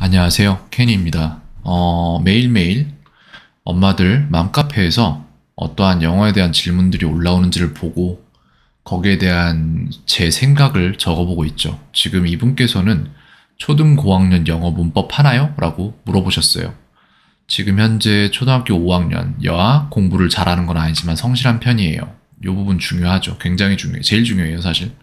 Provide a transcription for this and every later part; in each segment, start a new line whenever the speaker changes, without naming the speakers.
안녕하세요. 케니입니다. 매일매일 엄마들 맘카페에서 어떠한 영어에 대한 질문들이 올라오는지를 보고 거기에 대한 제 생각을 적어보고 있죠. 지금 이분께서는 초등 고학년 영어 문법 하나요? 라고 물어보셨어요. 지금 현재 초등학교 5학년, 여아 공부를 잘하는 건 아니지만 성실한 편이에요. 이 부분 중요하죠. 굉장히 중요해요. 제일 중요해요, 사실.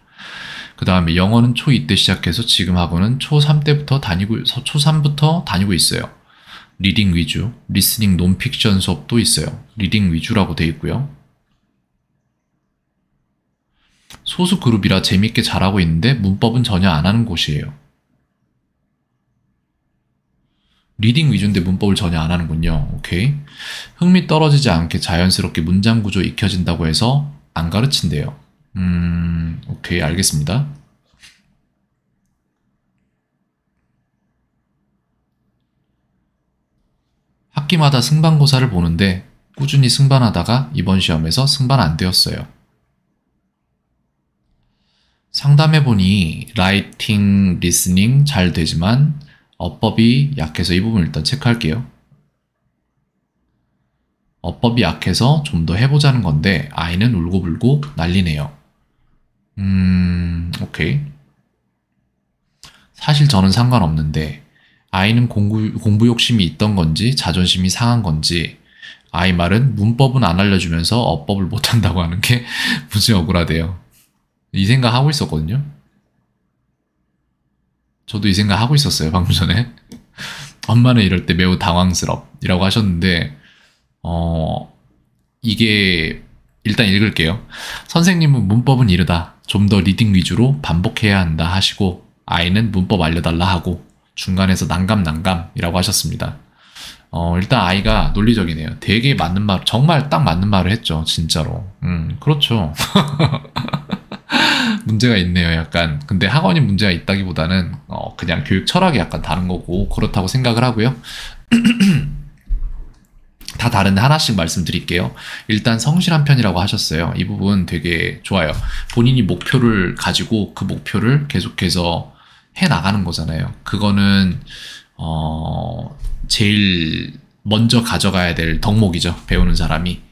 그 다음에 영어는 초2 때 시작해서 지금 하고는 초3 때부터 초3부터 다니고 있어요. 리딩 위주, 리스닝 논픽션 수업도 있어요. 리딩 위주라고 돼 있고요. 소수 그룹이라 재밌게 잘하고 있는데 문법은 전혀 안 하는 곳이에요. 리딩 위주인데 문법을 전혀 안 하는군요. 오케이. 흥미 떨어지지 않게 자연스럽게 문장 구조 익혀진다고 해서 안 가르친대요. 오케이, 알겠습니다. 학기마다 승반고사를 보는데 꾸준히 승반하다가 이번 시험에서 승반 안 되었어요. 상담해보니 라이팅, 리스닝 잘 되지만 어법이 약해서 이 부분 일단 체크할게요. 어법이 약해서 좀 더 해보자는 건데 아이는 울고불고 난리네요. 오케이. 사실 저는 상관없는데 아이는 공부 욕심이 있던 건지 자존심이 상한 건지 아이 말은 문법은 안 알려주면서 어법을 못한다고 하는 게 무지 억울하대요. 이 생각 하고 있었거든요. 저도 이 생각 하고 있었어요, 방금 전에. 엄마는 이럴 때 매우 당황스럽이라고 하셨는데 이게 일단 읽을게요. 선생님은 문법은 이르다. 좀 더 리딩 위주로 반복해야 한다 하시고 아이는 문법 알려달라 하고 중간에서 난감이라고 하셨습니다. 일단 아이가 논리적이네요. 되게 맞는 말, 정말 딱 맞는 말을 했죠. 진짜로. 그렇죠. 문제가 있네요, 약간. 근데 학원이 문제가 있다기보다는 그냥 교육 철학이 약간 다른 거고 그렇다고 생각을 하고요. 다 다른데 하나씩 말씀드릴게요. 일단 성실한 편이라고 하셨어요. 이 부분 되게 좋아요. 본인이 목표를 가지고 그 목표를 계속해서 해나가는 거잖아요. 그거는 제일 먼저 가져가야 될 덕목이죠. 배우는 사람이.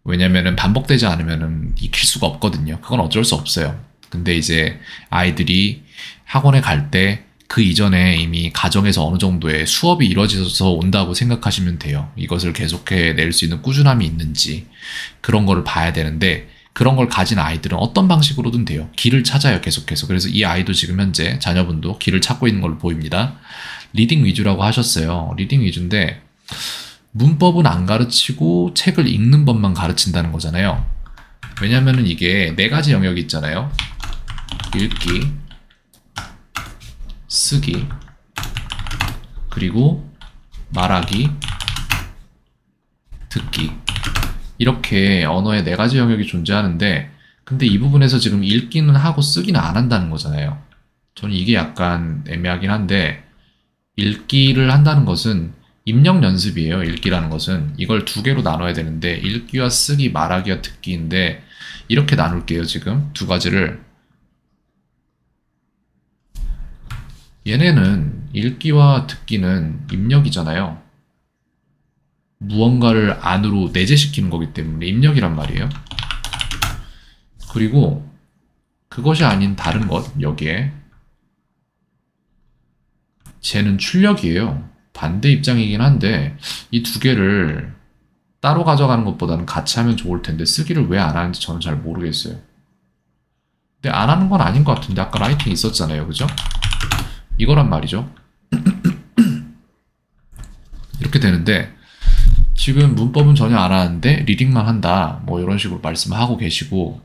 왜냐면은 반복되지 않으면은 익힐 수가 없거든요. 그건 어쩔 수 없어요. 근데 이제 아이들이 학원에 갈 때 그 이전에 이미 가정에서 어느 정도의 수업이 이루어져서 온다고 생각하시면 돼요. 이것을 계속해 낼 수 있는 꾸준함이 있는지 그런 거를 봐야 되는데 그런 걸 가진 아이들은 어떤 방식으로든 돼요. 길을 찾아요, 계속해서. 그래서 이 아이도 지금 현재 자녀분도 길을 찾고 있는 걸로 보입니다. 리딩 위주라고 하셨어요. 리딩 위주인데 문법은 안 가르치고 책을 읽는 법만 가르친다는 거잖아요. 왜냐면은 이게 네 가지 영역이 있잖아요. 읽기, 쓰기, 그리고 말하기, 듣기. 이렇게 언어의 네 가지 영역이 존재하는데 근데 이 부분에서 지금 읽기는 하고 쓰기는 안 한다는 거잖아요. 저는 이게 약간 애매하긴 한데 읽기를 한다는 것은 입력 연습이에요. 읽기라는 것은 이걸 두 개로 나눠야 되는데 읽기와 쓰기, 말하기와 듣기인데 이렇게 나눌게요. 지금 두 가지를. 얘네는 읽기와 듣기는 입력이잖아요. 무언가를 안으로 내재시키는 거기 때문에 입력이란 말이에요. 그리고 그것이 아닌 다른 것, 여기에 쟤는 출력이에요. 반대 입장이긴 한데 이 두 개를 따로 가져가는 것보다는 같이 하면 좋을 텐데 쓰기를 왜 안 하는지 저는 잘 모르겠어요. 근데 안 하는 건 아닌 것 같은데 아까 라이팅 있었잖아요, 그죠? 이거란 말이죠. 이렇게 되는데 지금 문법은 전혀 안 하는데 리딩만 한다, 뭐 이런 식으로 말씀하고 계시고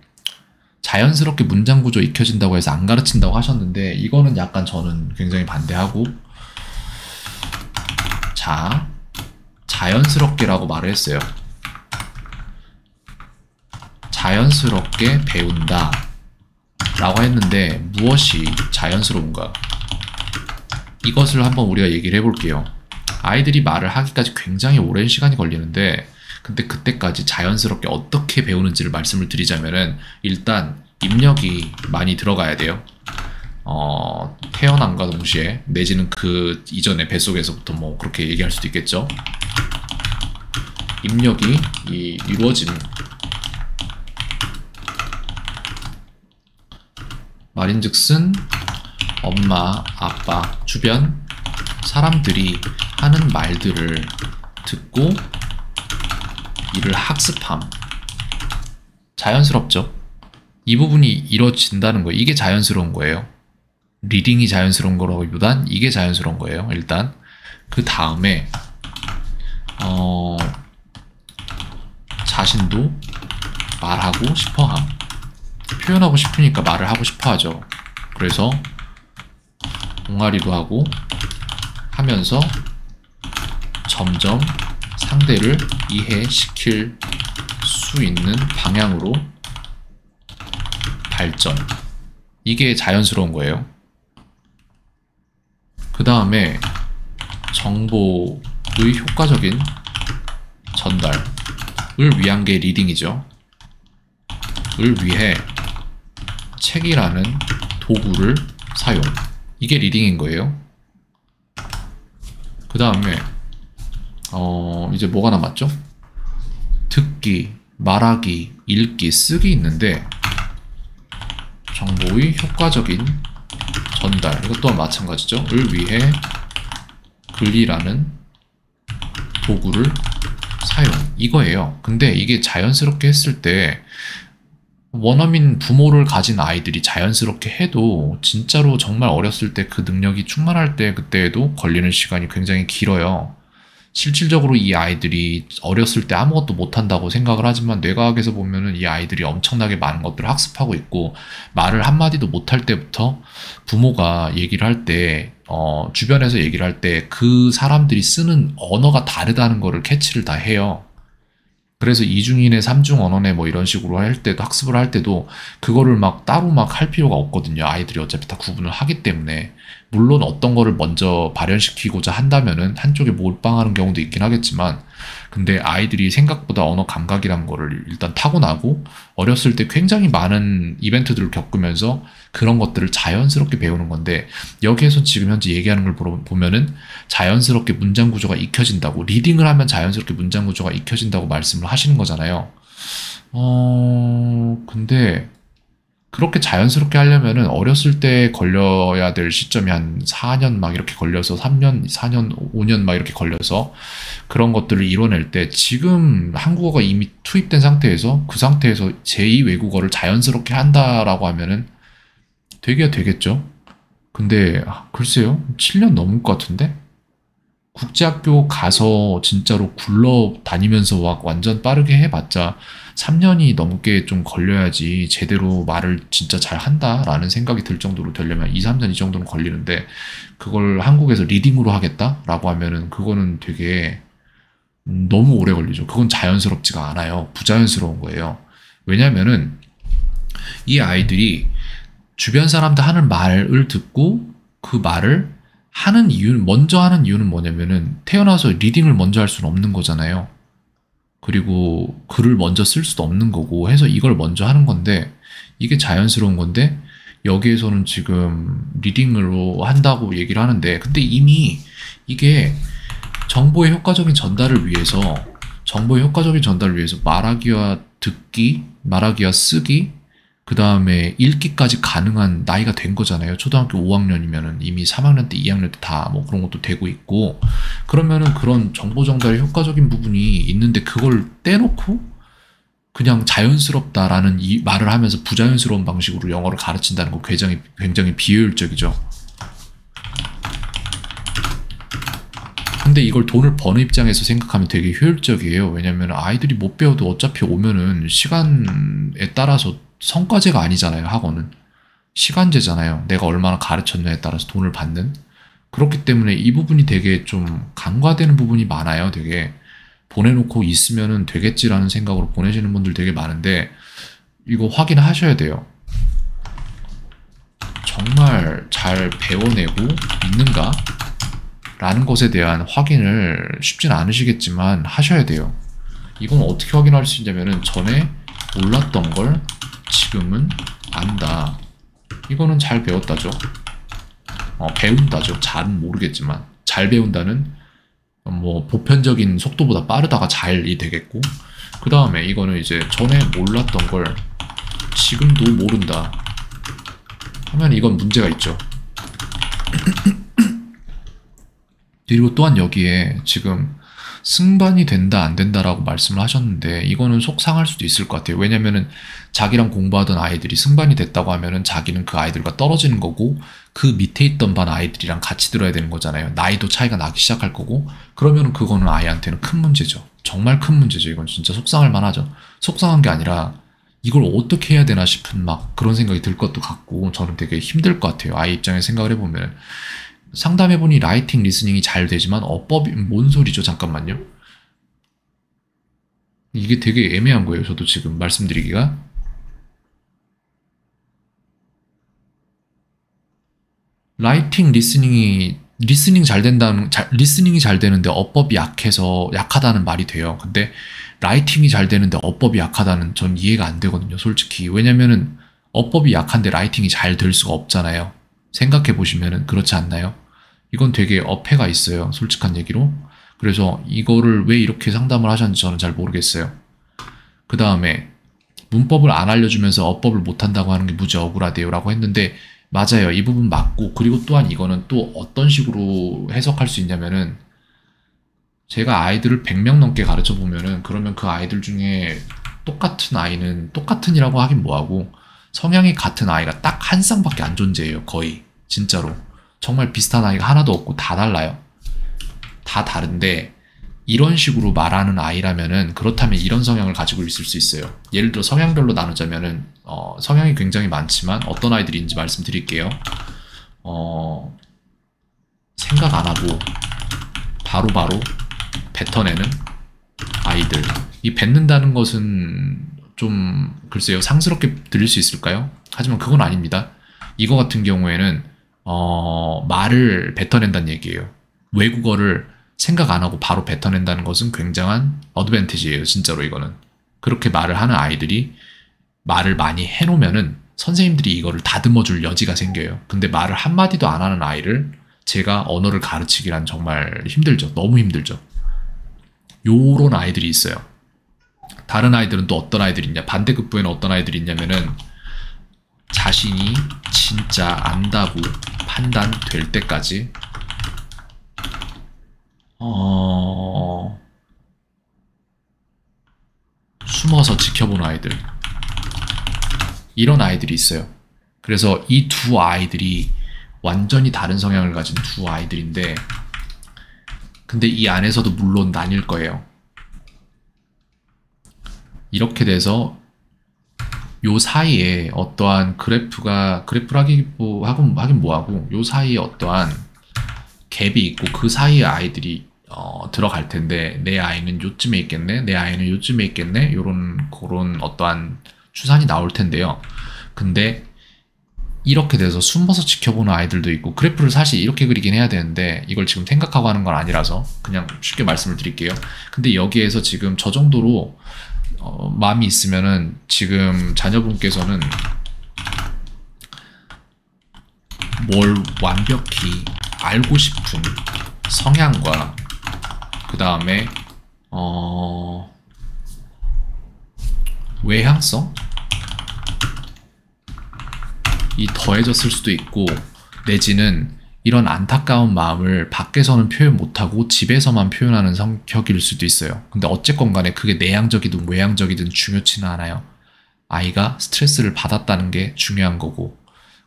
자연스럽게 문장 구조 익혀진다고 해서 안 가르친다고 하셨는데 이거는 약간 저는 굉장히 반대하고 자연스럽게라고 말을 했어요. 자연스럽게 배운다 라고 했는데 무엇이 자연스러운가? 이것을 한번 우리가 얘기를 해볼게요. 아이들이 말을 하기까지 굉장히 오랜 시간이 걸리는데 근데 그때까지 자연스럽게 어떻게 배우는지를 말씀을 드리자면은 일단 입력이 많이 들어가야 돼요. 태어남과 동시에 내지는 그 이전의 뱃속에서부터 뭐 그렇게 얘기할 수도 있겠죠. 입력이 이루어지는 말인즉슨 엄마, 아빠, 주변 사람들이 하는 말들을 듣고 이를 학습함. 자연스럽죠? 이 부분이 이루어진다는 거예요. 이게 자연스러운 거예요. 리딩이 자연스러운 거라기보단 이게 자연스러운 거예요. 일단 그 다음에 자신도 말하고 싶어함. 표현하고 싶으니까 말을 하고 싶어하죠. 그래서 옹알이도 하고 하면서 점점 상대를 이해시킬 수 있는 방향으로 발전. 이게 자연스러운 거예요. 그 다음에 정보의 효과적인 전달을 위한 게 리딩이죠. 을 위해 책이라는 도구를 사용. 이게 리딩인 거예요. 그 다음에 이제 뭐가 남았죠? 듣기, 말하기, 읽기, 쓰기 있는데 정보의 효과적인 전달. 이것 또한 마찬가지죠. 을 위해 글이라는 도구를 사용. 이거예요. 근데 이게 자연스럽게 했을 때 원어민 부모를 가진 아이들이 자연스럽게 해도 진짜로 정말 어렸을 때 그 능력이 충만할 때 그때에도 걸리는 시간이 굉장히 길어요. 실질적으로 이 아이들이 어렸을 때 아무것도 못한다고 생각을 하지만 뇌과학에서 보면은 이 아이들이 엄청나게 많은 것들을 학습하고 있고 말을 한마디도 못할 때부터 부모가 얘기를 할 때 주변에서 얘기를 할 때 그 사람들이 쓰는 언어가 다르다는 거를 캐치를 다 해요. 그래서 이중인의 삼중 언어네 뭐 이런 식으로 할 때도 학습을 할 때도 그거를 막 따로 막 할 필요가 없거든요. 아이들이 어차피 다 구분을 하기 때문에. 물론 어떤 거를 먼저 발현시키고자 한다면은 한쪽에 몰빵하는 경우도 있긴 하겠지만, 근데 아이들이 생각보다 언어 감각이라는 거를 일단 타고나고 어렸을 때 굉장히 많은 이벤트들을 겪으면서 그런 것들을 자연스럽게 배우는 건데, 여기에서 지금 현재 얘기하는 걸 보면은 자연스럽게 문장 구조가 익혀진다고, 리딩을 하면 자연스럽게 문장 구조가 익혀진다고 말씀을 하시는 거잖아요. 근데 그렇게 자연스럽게 하려면은 어렸을 때 걸려야 될 시점이 한 4년 막 이렇게 걸려서 3년, 4년, 5년 막 이렇게 걸려서 그런 것들을 이뤄낼 때 지금 한국어가 이미 투입된 상태에서 그 상태에서 제2 외국어를 자연스럽게 한다라고 하면은 되겠죠. 근데 글쎄요. 7년 넘을 것 같은데? 국제학교 가서 진짜로 굴러 다니면서 막 완전 빠르게 해봤자 3년이 넘게 좀 걸려야지 제대로 말을 진짜 잘 한다라는 생각이 들 정도로 되려면 2, 3년 이 정도는 걸리는데, 그걸 한국에서 리딩으로 하겠다라고 하면은 그거는 되게 너무 오래 걸리죠. 그건 자연스럽지가 않아요. 부자연스러운 거예요. 왜냐면은 이 아이들이 주변 사람들 하는 말을 듣고 그 말을 먼저 하는 이유는 뭐냐면은 태어나서 리딩을 먼저 할 수는 없는 거잖아요. 그리고 글을 먼저 쓸 수도 없는 거고 해서 이걸 먼저 하는 건데, 이게 자연스러운 건데 여기에서는 지금 리딩으로 한다고 얘기를 하는데, 근데 이미 이게 정보의 효과적인 전달을 위해서 말하기와 듣기, 말하기와 쓰기, 그 다음에 읽기까지 가능한 나이가 된 거잖아요. 초등학교 5학년이면은 이미 3학년 때, 2학년 때 다 뭐 그런 것도 되고 있고, 그러면은 그런 정보 전달의 효과적인 부분이 있는데 그걸 떼놓고 그냥 자연스럽다라는 이 말을 하면서 부자연스러운 방식으로 영어를 가르친다는 거 굉장히 비효율적이죠. 근데 이걸 돈을 버는 입장에서 생각하면 되게 효율적이에요. 왜냐면 아이들이 못 배워도 어차피 오면은 시간에 따라서 성과제가 아니잖아요. 학원은 시간제잖아요. 내가 얼마나 가르쳤냐에 따라서 돈을 받는. 그렇기 때문에 이 부분이 되게 좀 간과되는 부분이 많아요. 되게 보내놓고 있으면은 되겠지라는 생각으로 보내시는 분들 되게 많은데, 이거 확인하셔야 돼요. 정말 잘 배워내고 있는가? 라는 것에 대한 확인을 쉽진 않으시겠지만 하셔야 돼요. 이건 어떻게 확인할 수 있냐면은 전에 몰랐던 걸 지금은 안다. 이거는 잘 배웠다죠. 배운다죠. 잘은 모르겠지만 잘 배운다는 뭐 보편적인 속도보다 빠르다가 잘이 되겠고, 그 다음에 이거는 이제 전에 몰랐던 걸 지금도 모른다 하면 이건 문제가 있죠. 그리고 또한 여기에 지금 승반이 된다 안 된다라고 말씀을 하셨는데 이거는 속상할 수도 있을 것 같아요. 왜냐면은 자기랑 공부하던 아이들이 승반이 됐다고 하면은 자기는 그 아이들과 떨어지는 거고 그 밑에 있던 반 아이들이랑 같이 들어야 되는 거잖아요. 나이도 차이가 나기 시작할 거고, 그러면은 그거는 아이한테는 큰 문제죠. 정말 큰 문제죠. 이건 진짜 속상할 만하죠. 속상한 게 아니라 이걸 어떻게 해야 되나 싶은 막 그런 생각이 들 것도 같고, 저는 되게 힘들 것 같아요. 아이 입장에서 생각을 해보면 상담해보니 라이팅, 리스닝이 잘 되지만 어법이 뭔 소리죠? 잠깐만요. 이게 되게 애매한 거예요. 저도 지금 말씀드리기가. 라이팅, 리스닝이 잘 되는데 어법이 약하다는 말이 돼요. 근데 라이팅이 잘 되는데 어법이 약하다는 전 이해가 안 되거든요. 솔직히. 왜냐면은 어법이 약한데 라이팅이 잘 될 수가 없잖아요. 생각해 보시면은 그렇지 않나요? 이건 되게 어폐가 있어요. 솔직한 얘기로. 그래서 이거를 왜 이렇게 상담을 하셨는지 저는 잘 모르겠어요. 그 다음에 문법을 안 알려주면서 어법을 못한다고 하는 게 무지 억울하대요 라고 했는데, 맞아요. 이 부분 맞고, 그리고 또한 이거는 또 어떤 식으로 해석할 수 있냐면은, 제가 아이들을 100명 넘게 가르쳐 보면은 그러면 그 아이들 중에 똑같은 아이는, 똑같은이라고 하긴 뭐하고 성향이 같은 아이가 딱 한 쌍밖에 안 존재해요. 거의. 진짜로. 정말 비슷한 아이가 하나도 없고 다 달라요. 다 다른데 이런 식으로 말하는 아이라면은, 그렇다면 이런 성향을 가지고 있을 수 있어요. 예를 들어 성향별로 나누자면은 성향이 굉장히 많지만 어떤 아이들인지 말씀드릴게요. 생각 안 하고 바로바로 뱉어내는 아이들. 이 뱉는다는 것은 좀 글쎄요, 상스럽게 들릴 수 있을까요? 하지만 그건 아닙니다. 이거 같은 경우에는 말을 뱉어낸다는 얘기예요. 외국어를 생각 안 하고 바로 뱉어낸다는 것은 굉장한 어드밴티지예요. 진짜로 이거는. 그렇게 말을 하는 아이들이 말을 많이 해놓으면은 선생님들이 이거를 다듬어줄 여지가 생겨요. 근데 말을 한마디도 안 하는 아이를 제가 언어를 가르치기란 정말 힘들죠. 너무 힘들죠. 요런 아이들이 있어요. 다른 아이들은 또 어떤 아이들이 있냐, 반대급부에는 어떤 아이들이 있냐면은 자신이 진짜 안다고 판단될 때까지 숨어서 지켜보는 아이들, 이런 아이들이 있어요. 그래서 이 두 아이들이 완전히 다른 성향을 가진 두 아이들인데, 근데 이 안에서도 물론 나뉠 거예요. 이렇게 돼서 요 사이에 어떠한 그래프를 하긴 뭐하고, 요 사이에 어떠한 갭이 있고 그 사이에 아이들이 들어갈 텐데, 내 아이는 요쯤에 있겠네, 내 아이는 요쯤에 있겠네, 그런 어떠한 추산이 나올 텐데요. 근데 이렇게 돼서 숨어서 지켜보는 아이들도 있고, 그래프를 사실 이렇게 그리긴 해야 되는데 이걸 지금 생각하고 하는 건 아니라서 그냥 쉽게 말씀을 드릴게요. 근데 여기에서 지금 저 정도로 마음이 있으면은 지금 자녀분께서는 뭘 완벽히 알고 싶은 성향과 그 다음에 외향성? 이 더해졌을 수도 있고, 내지는 이런 안타까운 마음을 밖에서는 표현 못하고 집에서만 표현하는 성격일 수도 있어요. 근데 어쨌건 간에 그게 내향적이든 외향적이든 중요치는 않아요. 아이가 스트레스를 받았다는 게 중요한 거고,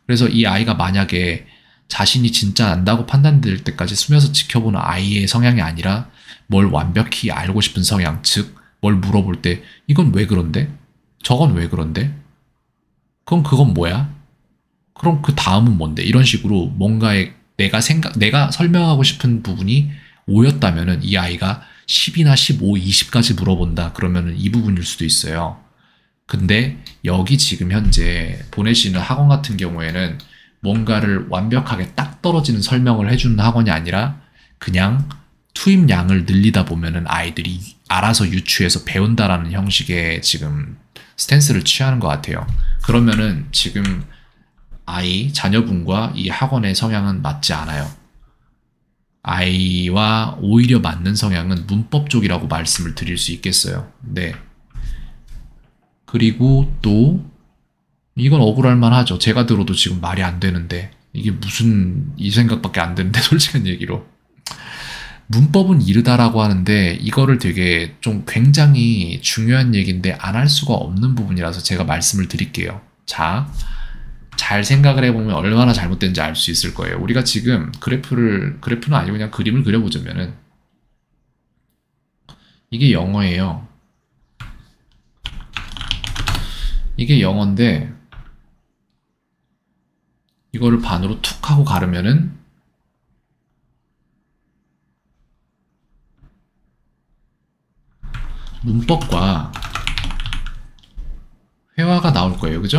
그래서 이 아이가 만약에 자신이 진짜 안다고 판단될 때까지 숨어서 지켜보는 아이의 성향이 아니라 뭘 완벽히 알고 싶은 성향, 즉 뭘 물어볼 때 이건 왜 그런데? 저건 왜 그런데? 그럼 그건 뭐야? 그럼 그 다음은 뭔데? 이런 식으로 뭔가에 내가 설명하고 싶은 부분이 오였다면은 이 아이가 10이나 15, 20까지 물어본다. 그러면은 이 부분일 수도 있어요. 근데 여기 지금 현재 보내시는 학원 같은 경우에는 뭔가를 완벽하게 딱 떨어지는 설명을 해주는 학원이 아니라 그냥 투입량을 늘리다 보면은 아이들이 알아서 유추해서 배운다라는 형식의 지금 스탠스를 취하는 것 같아요. 그러면은 지금 자녀분과 이 학원의 성향은 맞지 않아요. 아이와 오히려 맞는 성향은 문법 쪽이라고 말씀을 드릴 수 있겠어요. 네. 그리고 또 이건 억울할 만하죠. 제가 들어도 지금 말이 안 되는데 이게 무슨 이 생각밖에 안 드는데 솔직한 얘기로 문법은 이르다라고 하는데 이거를 되게 좀 굉장히 중요한 얘기인데 안 할 수가 없는 부분이라서 제가 말씀을 드릴게요. 자, 잘 생각을 해보면 얼마나 잘못된지 알 수 있을 거예요. 우리가 지금 그래프는 아니고 그냥 그림을 그려보자면은 이게 영어예요. 이게 영어인데 이거를 반으로 툭 하고 가르면은 문법과 회화가 나올 거예요. 그죠?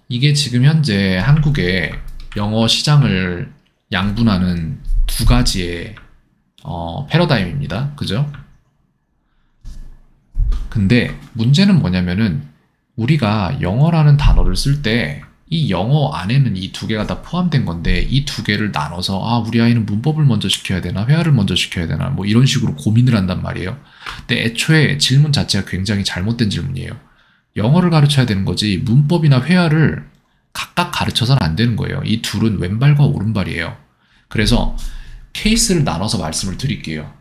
이게 지금 현재 한국의 영어 시장을 양분하는 두 가지의 패러다임입니다. 그죠? 근데 문제는 뭐냐면은 우리가 영어라는 단어를 쓸 때 이 영어 안에는 이 두 개가 다 포함된 건데 이 두 개를 나눠서 우리 아이는 문법을 먼저 시켜야 되나 회화를 먼저 시켜야 되나 뭐 이런 식으로 고민을 한단 말이에요. 근데 애초에 질문 자체가 굉장히 잘못된 질문이에요. 영어를 가르쳐야 되는 거지 문법이나 회화를 각각 가르쳐서는 안 되는 거예요. 이 둘은 왼발과 오른발이에요. 그래서 케이스를 나눠서 말씀을 드릴게요.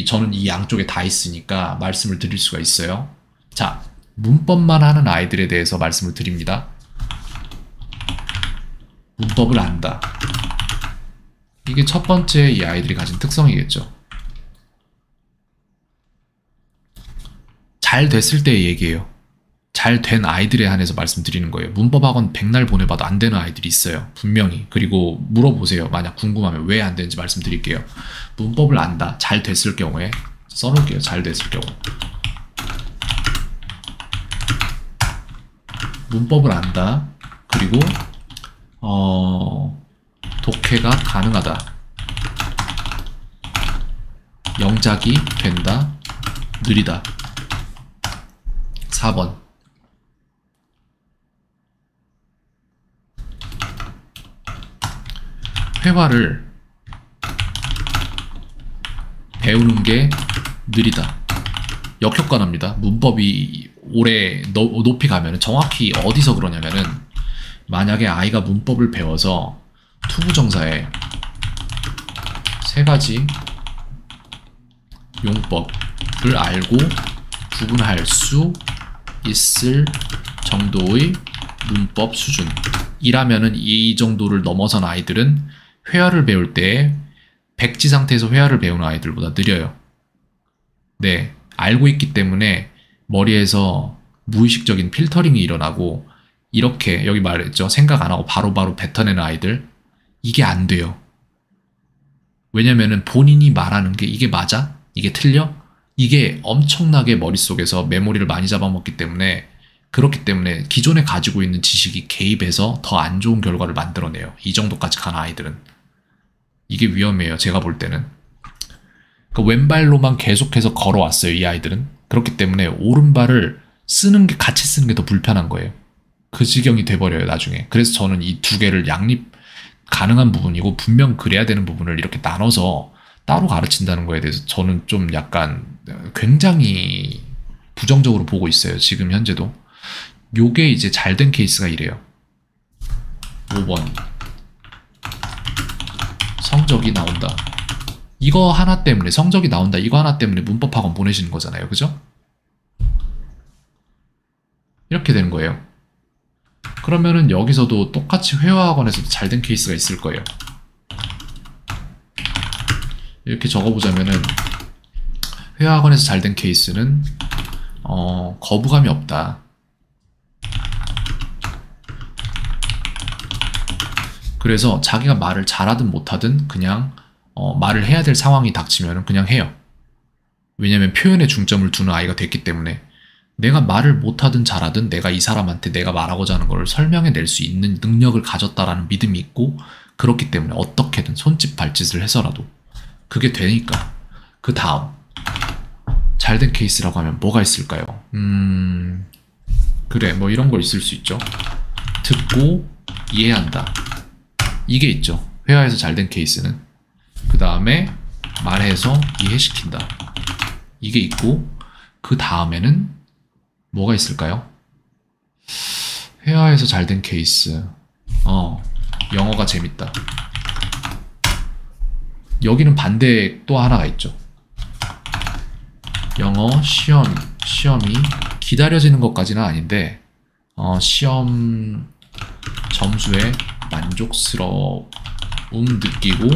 저는 이 양쪽에 다 있으니까 말씀을 드릴 수가 있어요. 자, 문법만 하는 아이들에 대해서 말씀을 드립니다. 문법을 안다. 이게 첫 번째 이 아이들이 가진 특성이겠죠. 잘 됐을 때의 얘기예요. 잘 된 아이들에 한해서 말씀드리는 거예요. 문법학원 백날 보내봐도 안 되는 아이들이 있어요. 분명히. 그리고 물어보세요. 만약 궁금하면 왜 안 되는지 말씀드릴게요. 문법을 안다. 잘 됐을 경우에 써놓을게요. 잘 됐을 경우. 문법을 안다. 그리고 독해가 가능하다. 영작이 된다. 느리다. 4번. 회화를 배우는 게 느리다. 역효과납니다. 문법이 오래 높이 가면 정확히 어디서 그러냐면은 만약에 아이가 문법을 배워서 투부정사에 세 가지 용법을 알고 구분할 수 있을 정도의 문법 수준이라면은 이 정도를 넘어선 아이들은 회화를 배울 때 백지 상태에서 회화를 배우는 아이들보다 느려요. 네, 알고 있기 때문에 머리에서 무의식적인 필터링이 일어나고 이렇게 여기 말했죠. 생각 안 하고 바로바로 뱉어내는 아이들 이게 안 돼요. 왜냐면은 본인이 말하는 게 이게 맞아? 이게 틀려? 이게 엄청나게 머릿속에서 메모리를 많이 잡아먹기 때문에 그렇기 때문에 기존에 가지고 있는 지식이 개입해서 더 안 좋은 결과를 만들어내요. 이 정도까지 간 아이들은. 이게 위험해요. 제가 볼 때는. 그러니까 왼발로만 계속해서 걸어왔어요. 이 아이들은. 그렇기 때문에 오른발을 같이 쓰는 게 더 불편한 거예요. 그 지경이 돼버려요. 나중에. 그래서 저는 이 두 개를 양립 가능한 부분이고 분명 그래야 되는 부분을 이렇게 나눠서 따로 가르친다는 거에 대해서 저는 좀 약간 굉장히 부정적으로 보고 있어요. 지금 현재도. 요게 이제 잘된 케이스가 이래요. 5번. 성적이 나온다. 이거 하나 때문에 성적이 나온다. 이거 하나 때문에 문법학원 보내시는 거잖아요. 그죠? 이렇게 되는 거예요. 그러면은 여기서도 똑같이 회화학원에서도 잘된 케이스가 있을 거예요. 이렇게 적어보자면은 회화학원에서 잘된 케이스는 거부감이 없다. 그래서 자기가 말을 잘하든 못하든 그냥 말을 해야 될 상황이 닥치면 그냥 해요. 왜냐면 표현에 중점을 두는 아이가 됐기 때문에 내가 말을 못하든 잘하든 내가 이 사람한테 내가 말하고자 하는 걸 설명해낼 수 있는 능력을 가졌다라는 믿음이 있고 그렇기 때문에 어떻게든 손짓 발짓을 해서라도 그게 되니까 그 다음 잘된 케이스라고 하면 뭐가 있을까요? 그래, 뭐 이런 거 있을 수 있죠. 듣고 이해한다. 이게 있죠. 회화에서 잘 된 케이스는. 그 다음에 말해서 이해시킨다. 이게 있고, 그 다음에는 뭐가 있을까요? 회화에서 잘 된 케이스. 영어가 재밌다. 여기는 반대 또 하나가 있죠. 영어 시험이 기다려지는 것까지는 아닌데, 시험 점수에 만족스러움 느끼고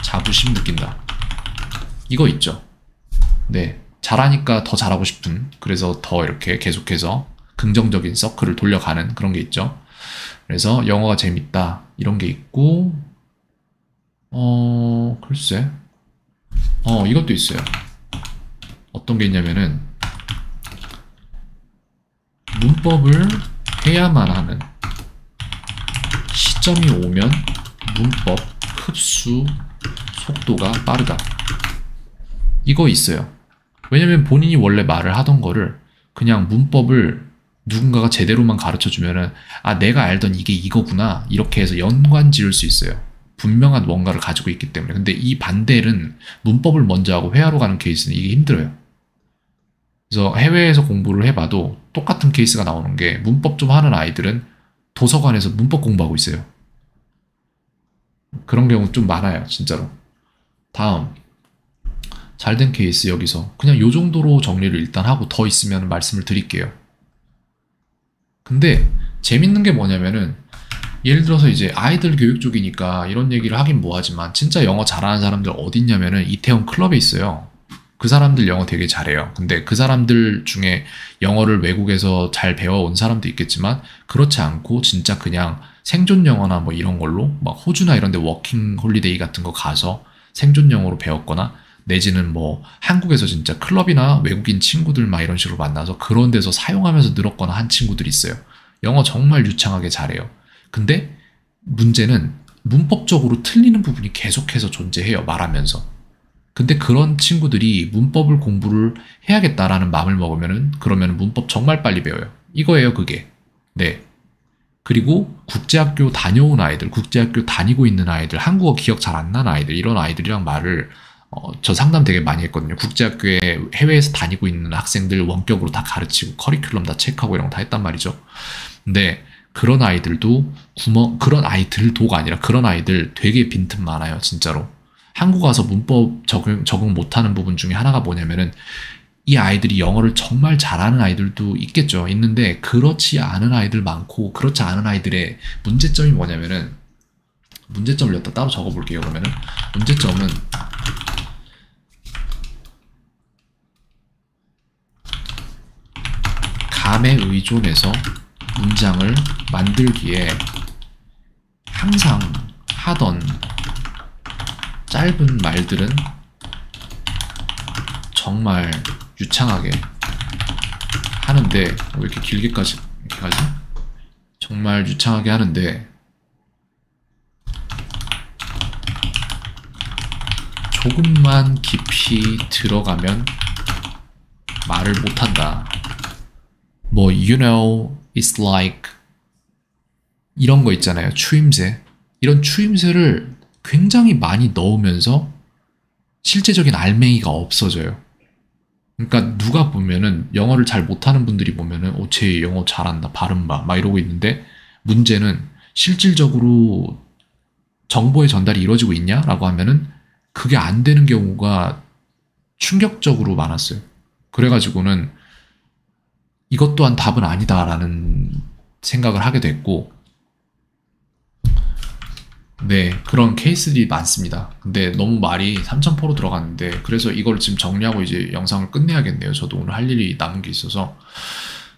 자부심 느낀다. 이거 있죠. 네, 잘하니까 더 잘하고 싶은, 그래서 더 이렇게 계속해서 긍정적인 서클을 돌려가는 그런 게 있죠. 그래서 영어가 재밌다 이런 게 있고, 글쎄, 이것도 있어요. 어떤 게 있냐면은 문법을 해야만 하는 시점이 오면 문법 흡수 속도가 빠르다. 이거 있어요. 왜냐면 본인이 원래 말을 하던 거를 그냥 문법을 누군가가 제대로만 가르쳐주면은 내가 알던 이게 이거구나 이렇게 해서 연관 지을 수 있어요. 분명한 뭔가를 가지고 있기 때문에. 근데 이 반대는 문법을 먼저 하고 회화로 가는 케이스는 이게 힘들어요. 그래서 해외에서 공부를 해봐도 똑같은 케이스가 나오는 게, 문법 좀 하는 아이들은 도서관에서 문법 공부하고 있어요. 그런 경우 좀 많아요, 진짜로. 다음, 잘된 케이스 여기서 그냥 요 정도로 정리를 일단 하고 더 있으면 말씀을 드릴게요. 근데 재밌는 게 뭐냐면은, 예를 들어서 이제 아이들 교육 쪽이니까 이런 얘기를 하긴 뭐하지만 진짜 영어 잘하는 사람들 어디 있냐면은 이태원 클럽에 있어요. 그 사람들 영어 되게 잘해요. 근데 그 사람들 중에 영어를 외국에서 잘 배워온 사람도 있겠지만, 그렇지 않고 진짜 그냥 생존 영어나 뭐 이런 걸로 막 호주나 이런 데 워킹 홀리데이 같은 거 가서 생존 영어로 배웠거나, 내지는 뭐 한국에서 진짜 클럽이나 외국인 친구들 막 이런 식으로 만나서 그런 데서 사용하면서 늘었거나 한 친구들이 있어요. 영어 정말 유창하게 잘해요. 근데 문제는 문법적으로 틀리는 부분이 계속해서 존재해요, 말하면서. 근데 그런 친구들이 문법을 공부를 해야겠다라는 마음을 먹으면은, 그러면 문법 정말 빨리 배워요. 이거예요, 그게. 네. 그리고 국제학교 다녀온 아이들, 국제학교 다니고 있는 아이들, 한국어 기억 잘 안 나는 아이들, 이런 아이들이랑 말을 저 상담 되게 많이 했거든요. 국제학교에 해외에서 다니고 있는 학생들 원격으로 다 가르치고 커리큘럼 다 체크하고 이런 거 다 했단 말이죠. 근데 그런 아이들도 그런 아이들도가 아니라 그런 아이들 되게 빈틈 많아요, 진짜로. 한국 와서 문법 적응 못하는 부분 중에 하나가 뭐냐면은, 이 아이들이 영어를 정말 잘하는 아이들도 있겠죠. 있는데 그렇지 않은 아이들 많고, 그렇지 않은 아이들의 문제점이 뭐냐면은, 문제점을 여기다 따로 적어볼게요. 그러면은 문제점은 감에 의존해서 문장을 만들기에 항상 하던 짧은 말들은 정말 유창하게 하는데, 왜 이렇게 길게까지 이렇게 가지? 정말 유창하게 하는데 조금만 깊이 들어가면 말을 못한다. 뭐 you know, it's like 이런 거 있잖아요. 추임새. 이런 추임새를 굉장히 많이 넣으면서 실제적인 알맹이가 없어져요. 그러니까 누가 보면은, 영어를 잘 못하는 분들이 보면은 쟤 영어 잘한다, 발음 봐, 막 이러고 있는데, 문제는 실질적으로 정보의 전달이 이루어지고 있냐? 라고 하면은 그게 안 되는 경우가 충격적으로 많았어요. 그래가지고는 이것 또한 답은 아니다라는 생각을 하게 됐고, 네, 그런 케이스들이 많습니다. 근데 너무 말이 3000%로 들어갔는데, 그래서 이걸 지금 정리하고 이제 영상을 끝내야겠네요. 저도 오늘 할 일이 남은 게 있어서.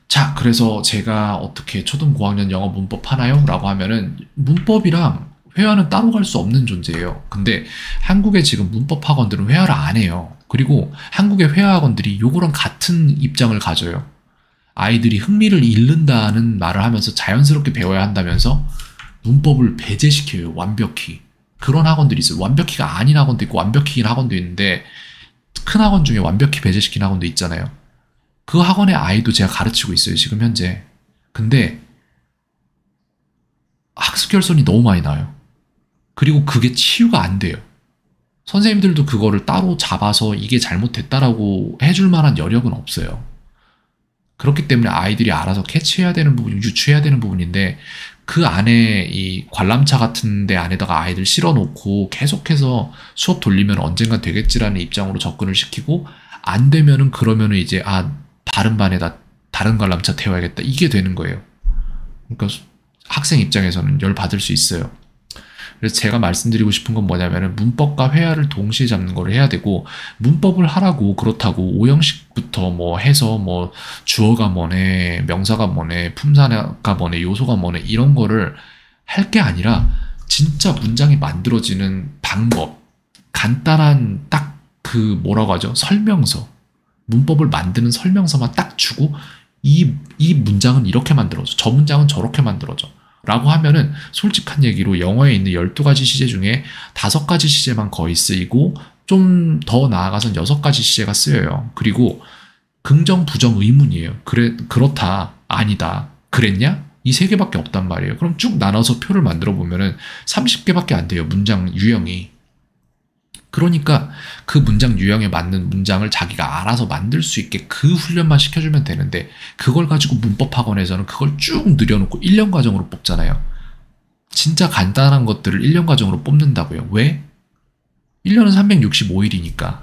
자, 그래서 제가 어떻게 초등 고학년 영어 문법 하나요? 라고 하면은, 문법이랑 회화는 따로 갈 수 없는 존재예요. 근데 한국의 지금 문법 학원들은 회화를 안 해요. 그리고 한국의 회화 학원들이 요거랑 같은 입장을 가져요. 아이들이 흥미를 잃는다는 말을 하면서 자연스럽게 배워야 한다면서 문법을 배제시켜요, 완벽히. 그런 학원들이 있어요. 완벽히가 아닌 학원도 있고 완벽히인 학원도 있는데, 큰 학원 중에 완벽히 배제시킨 학원도 있잖아요. 그 학원의 아이도 제가 가르치고 있어요, 지금 현재. 근데 학습 결손이 너무 많이 나요. 그리고 그게 치유가 안 돼요. 선생님들도 그거를 따로 잡아서 이게 잘못됐다라고 해줄 만한 여력은 없어요. 그렇기 때문에 아이들이 알아서 캐치해야 되는 부분, 유추해야 되는 부분인데 그 안에 이 관람차 같은 데 안에다가 아이들 실어놓고 계속해서 수업 돌리면 언젠가 되겠지라는 입장으로 접근을 시키고 안 되면은 그러면은 이제 다른 반에다 다른 관람차 태워야겠다 이게 되는 거예요. 그러니까 학생 입장에서는 열 받을 수 있어요. 그래서 제가 말씀드리고 싶은 건 뭐냐면은 문법과 회화를 동시에 잡는 걸 해야 되고 문법을 하라고 그렇다고 오형식부터 뭐 해서 뭐 주어가 뭐네 명사가 뭐네 품사가 뭐네 요소가 뭐네 이런 거를 할 게 아니라 진짜 문장이 만들어지는 방법 간단한 딱 그 뭐라고 하죠? 설명서 문법을 만드는 설명서만 딱 주고 이 문장은 이렇게 만들어져 저 문장은 저렇게 만들어져 라고 하면은 솔직한 얘기로 영어에 있는 12가지 시제 중에 5가지 시제만 거의 쓰이고 좀 더 나아가선 6가지 시제가 쓰여요. 그리고 긍정, 부정, 의문이에요. 그렇다, 아니다, 그랬냐? 이 3개밖에 없단 말이에요. 그럼 쭉 나눠서 표를 만들어 보면은 30개밖에 안 돼요. 문장 유형이. 그러니까 그 문장 유형에 맞는 문장을 자기가 알아서 만들 수 있게 그 훈련만 시켜주면 되는데 그걸 가지고 문법학원에서는 그걸 쭉 늘여놓고 1년 과정으로 뽑잖아요. 진짜 간단한 것들을 1년 과정으로 뽑는다고요. 왜? 1년은 365일이니까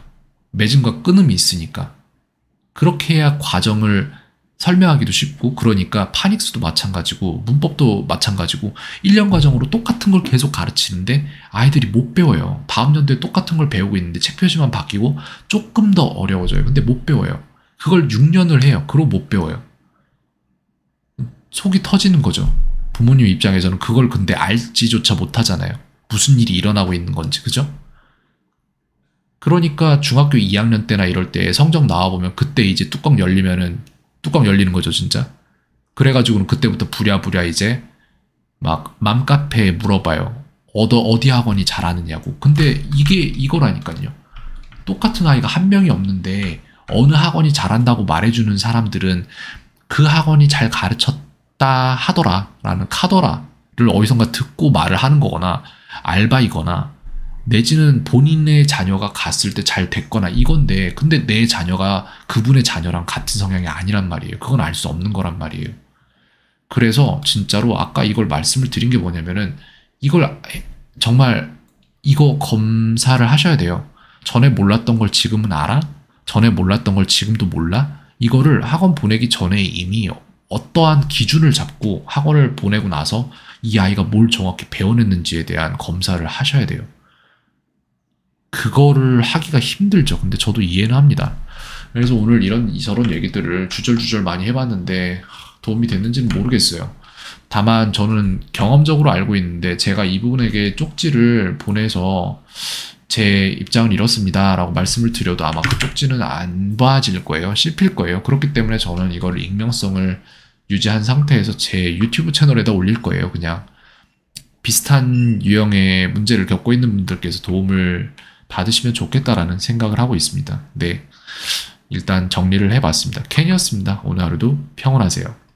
매짐과 끊음이 있으니까 그렇게 해야 과정을 설명하기도 쉽고 그러니까 파닉스도 마찬가지고 문법도 마찬가지고 1년 과정으로 똑같은 걸 계속 가르치는데 아이들이 못 배워요. 다음 연도에 똑같은 걸 배우고 있는데 책 표지만 바뀌고 조금 더 어려워져요. 근데 못 배워요. 그걸 6년을 해요. 그러고 못 배워요. 속이 터지는 거죠. 부모님 입장에서는 그걸 근데 알지조차 못하잖아요. 무슨 일이 일어나고 있는 건지, 그죠? 그러니까 중학교 2학년 때나 이럴 때 성적 나와보면 그때 이제 뚜껑 열리는 거죠, 진짜. 그래가지고는 그때부터 부랴부랴 이제 막 맘카페에 물어봐요. 어디 학원이 잘하느냐고. 근데 이거라니까요. 똑같은 아이가 한 명이 없는데 어느 학원이 잘한다고 말해주는 사람들은 그 학원이 잘 가르쳤다 하더라 라는 카더라를 어디선가 듣고 말을 하는 거거나 알바이거나 내지는 본인의 자녀가 갔을 때 잘 됐거나 이건데 근데 내 자녀가 그분의 자녀랑 같은 성향이 아니란 말이에요. 그건 알 수 없는 거란 말이에요. 그래서 진짜로 아까 이걸 말씀을 드린 게 뭐냐면은 이걸 정말 이거 검사를 하셔야 돼요. 전에 몰랐던 걸 지금은 알아? 전에 몰랐던 걸 지금도 몰라? 이거를 학원 보내기 전에 이미 어떠한 기준을 잡고 학원을 보내고 나서 이 아이가 뭘 정확히 배워냈는지에 대한 검사를 하셔야 돼요. 그거를 하기가 힘들죠. 근데 저도 이해는 합니다. 그래서 오늘 저런 얘기들을 주절주절 많이 해봤는데 도움이 됐는지는 모르겠어요. 다만 저는 경험적으로 알고 있는데 제가 이분에게 쪽지를 보내서 제 입장은 이렇습니다 라고 말씀을 드려도 아마 그 쪽지는 안 봐질 거예요. 씹힐 거예요. 그렇기 때문에 저는 이걸 익명성을 유지한 상태에서 제 유튜브 채널에다 올릴 거예요. 그냥 비슷한 유형의 문제를 겪고 있는 분들께서 도움을 받으시면 좋겠다라는 생각을 하고 있습니다. 네, 일단 정리를 해봤습니다. 켄이었습니다. 오늘 하루도 평온하세요.